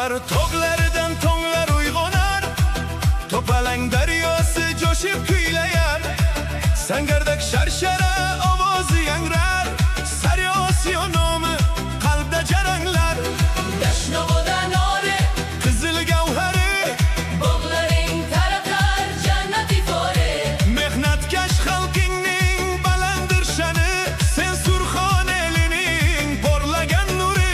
Xulfar tog'laridan tonglar uyg'onar, to'palang daryosi jo'shib kuylayar, sangardak sharshara ovozi yangrar, Saryosiyo nomi qalbda jaranglar. Dashnoboda nori, Qizil gavhari, bog'laring taratar jannati fore. mehnatkash xalqingning balandir shani, sen Surxon elining porlagan nuri.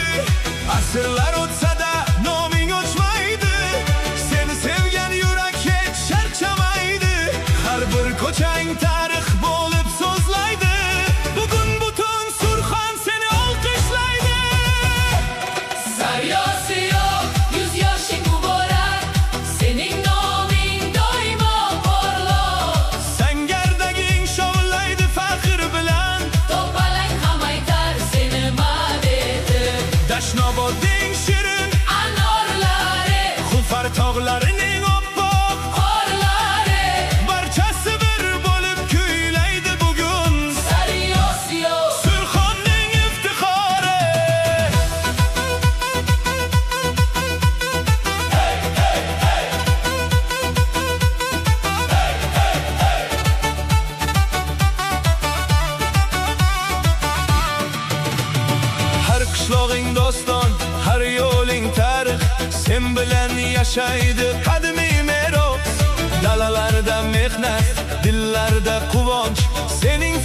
Asrlar o'tsa-da noming o'chmaydi, seni sevgan yurak hech charchamaydi. Har bir ko'chang tarix bo'lib so'zlaydi, bugun butun Surxon seni olqishlaydi. Saryosiyo, yuz yoshing muborak, sening noming doimo porloq. Sangardaging shovullaydi faxr bilan, To'palang ham aytar seni madetib. Dashnobodning shirin Anorlari, Xulfar tog'larining oppoq qorlari, barchasi bir bo'lib kuylaydi bugun. Saryosiyo. Surxonning iftixori. Har qishlog'ing doston, har yo'ling tarix, sen bilan yashaydi qadimiy meros. Dalalarda mehnat, dillarda quvonch, sening